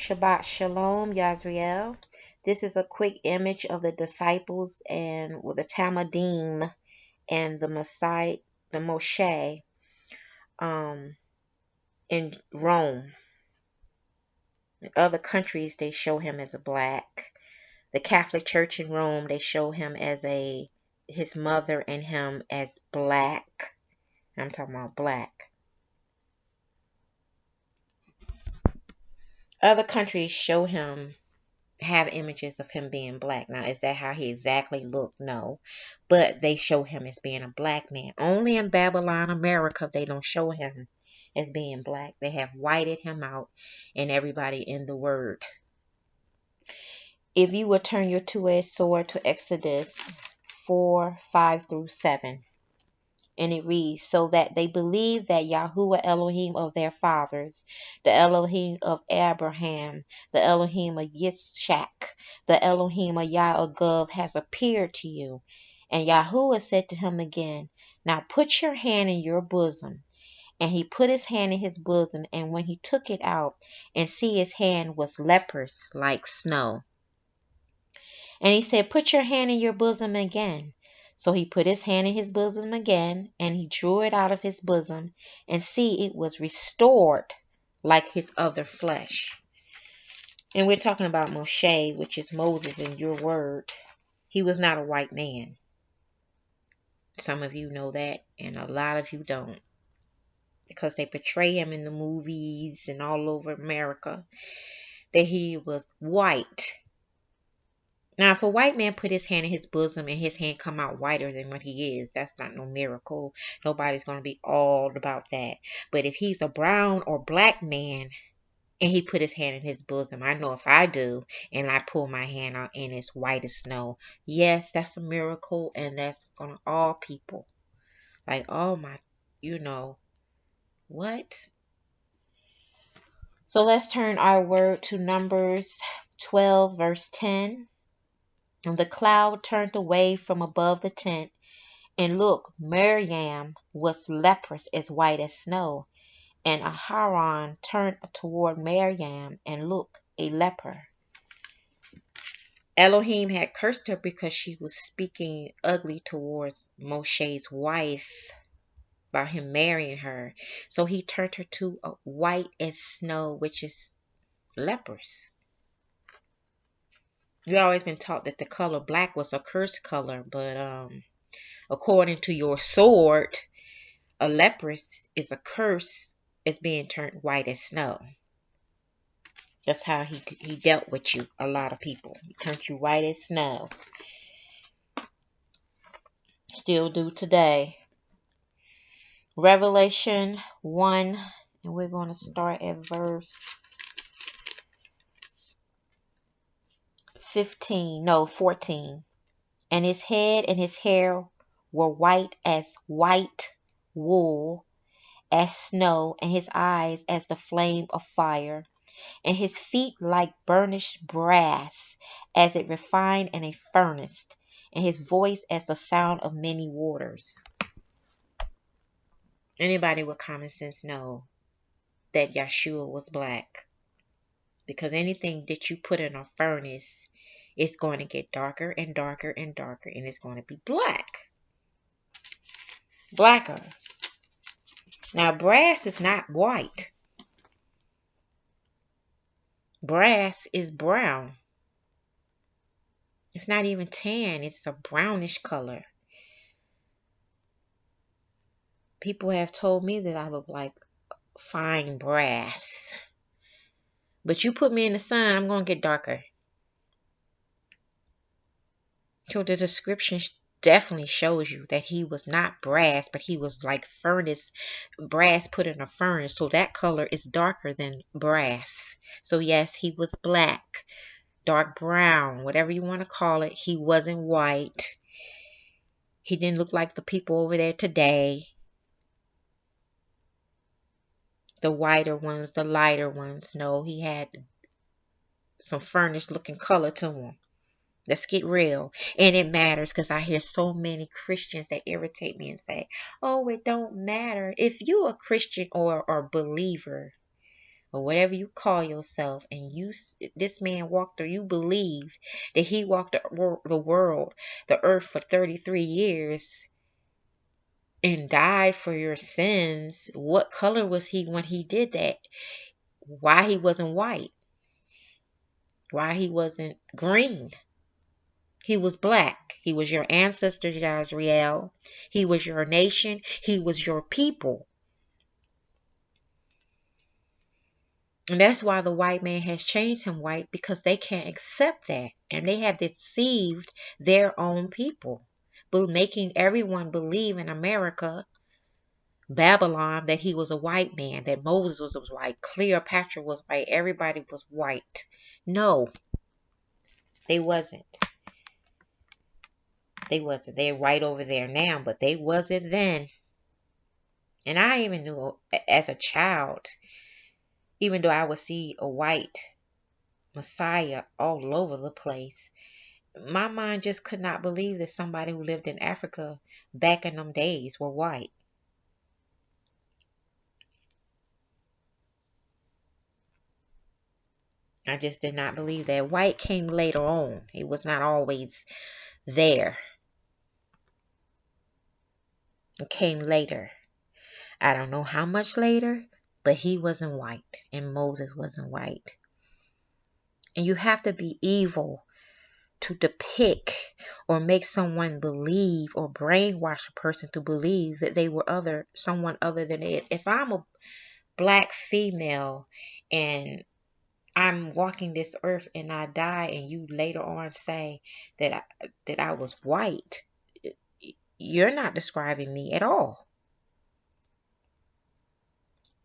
Shabbat Shalom, Yazriel. This is a quick image of the disciples and with the Talmudim and the Messiah, the Moshe, um, in Rome. In other countries, they show him as a black. The Catholic Church in Rome, they show him as his mother and him as black. I'm talking about black. Other countries have images of him being black. Now, is that how he exactly looked? No. But they show him as being a black man. Only in Babylon, America, they don't show him as being black. They have whited him out and everybody in the word. If you would turn your two-edged sword to Exodus 4:5-7. And it reads, so that they believe that Yahuwah Elohim of their fathers, the Elohim of Abraham, the Elohim of Yitzchak, the Elohim of Yahweh has appeared to you. And Yahuwah said to him again, now put your hand in your bosom. And he put his hand in his bosom, and when he took it out, and see his hand was leprous like snow. And he said, put your hand in your bosom again. So he put his hand in his bosom again, and he drew it out of his bosom, and see, it was restored like his other flesh. And we're talking about Moshe, which is Moses in your word. He was not a white man. Some of you know that, and a lot of you don't. Because they portray him in the movies and all over America, that he was white. Now, if a white man put his hand in his bosom and his hand come out whiter than what he is, that's not no miracle. Nobody's going to be all about that. But if he's a brown or black man and he put his hand in his bosom, I know if I do, and I pull my hand out and it's white as snow, yes, that's a miracle, and that's going to all people. Like, oh my, what? So let's turn our word to Numbers 12, verse 10. And the cloud turned away from above the tent, and look, Miriam was leprous as white as snow. And Aharon turned toward Miriam, and look, a leper. Elohim had cursed her because she was speaking ugly towards Moshe's wife about him marrying her. So he turned her to a white as snow, which is leprous. We've always been taught that the color black was a cursed color, but according to your sword, a leprous is a curse as being turned white as snow. That's how he dealt with you, a lot of people. He turned you white as snow. Still do today. Revelation 1, and we're going to start at verse 14. And his head and his hair were white as white wool, as snow, and his eyes as the flame of fire, and his feet like burnished brass, as it refined in a furnace, and his voice as the sound of many waters. Anybody with common sense know that Yeshua was black. Because anything that you put in a furnace, it's going to get darker and darker and darker, and it's going to be black. Blacker. Now, brass is not white. Brass is brown. It's not even tan. It's a brownish color. People have told me that I look like fine brass. But you put me in the sun, I'm going to get darker. So the description definitely shows you that he was not brass, but he was like furnace, brass put in a furnace. So that color is darker than brass. So yes, he was black, dark brown, whatever you want to call it. He wasn't white. He didn't look like the people over there today. The whiter ones, the lighter ones. No, he had some furnace looking color to him. Let's get real. And it matters because I hear so many Christians that irritate me and say, oh, it don't matter. If you're a Christian or believer, or whatever you call yourself, and this man walked, or you believe that he walked the world, the earth for 33 years and died for your sins, what color was he when he did that? Why he wasn't white? Why he wasn't green? He was black. He was your ancestor, Jazriel. He was your nation. He was your people. And that's why the white man has changed him white, because they can't accept that. And they have deceived their own people, making everyone believe in America, Babylon, that he was a white man, that Moses was white, Cleopatra was white, everybody was white. No, they wasn't. They wasn't. They're right over there now, but they wasn't then. And I even knew as a child, even though I would see a white Messiah all over the place, my mind just could not believe that somebody who lived in Africa back in them days were white. I just did not believe that. White came later on. It was not always there. It came later. I don't know how much later, but he wasn't white and Moses wasn't white. And you have to be evil to depict or make someone believe, or brainwash a person to believe that they were someone other than it. If I'm a black female and I'm walking this earth and I die, and you later on say that I was white, you're not describing me at all.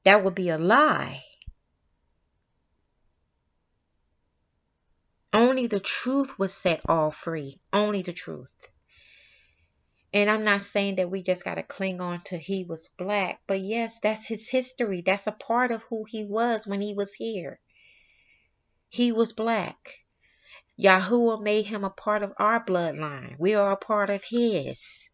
That would be a lie. Only the truth would set all free. Only the truth. And I'm not saying that we just got to cling on to he was black. But yes, that's his history. That's a part of who he was when he was here. He was black. Yahuwah made him a part of our bloodline. We are a part of his.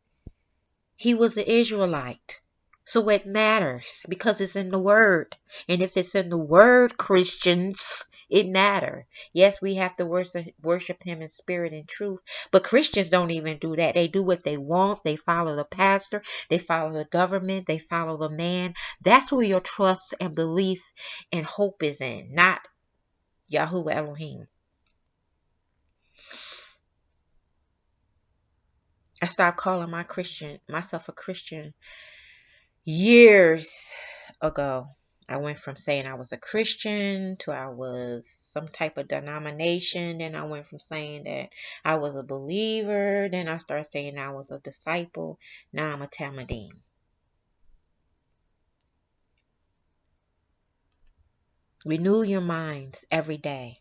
He was an Israelite. So it matters because it's in the word. And if it's in the word, Christians, it matters. Yes, we have to worship him in spirit and truth. But Christians don't even do that. They do what they want. They follow the pastor. They follow the government. They follow the man. That's who your trust and belief and hope is in, not Yahuwah Elohim. I stopped calling myself a Christian years ago. I went from saying I was a Christian to I was some type of denomination. Then I went from saying that I was a believer. Then I started saying I was a disciple. Now I'm a Talmudim. Renew your minds every day.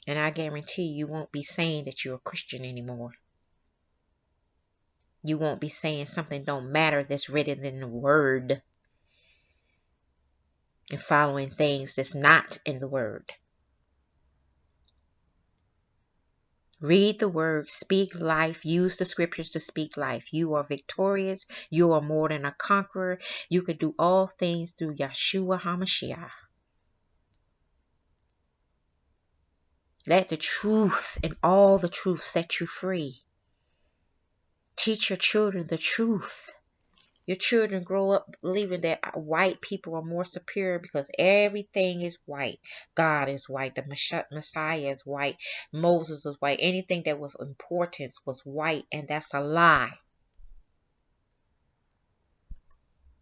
And I guarantee you won't be saying that you're a Christian anymore. You won't be saying something don't matter that's written in the word, and following things that's not in the word. Read the word, speak life, use the scriptures to speak life. You are victorious. You are more than a conqueror. You can do all things through Yeshua HaMashiach. Let the truth and all the truth set you free. Teach your children the truth. Your children grow up believing that white people are more superior because everything is white. God is white. The Messiah is white. Moses was white. Anything that was importance was white, and that's a lie.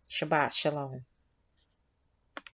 Shabbat Shalom.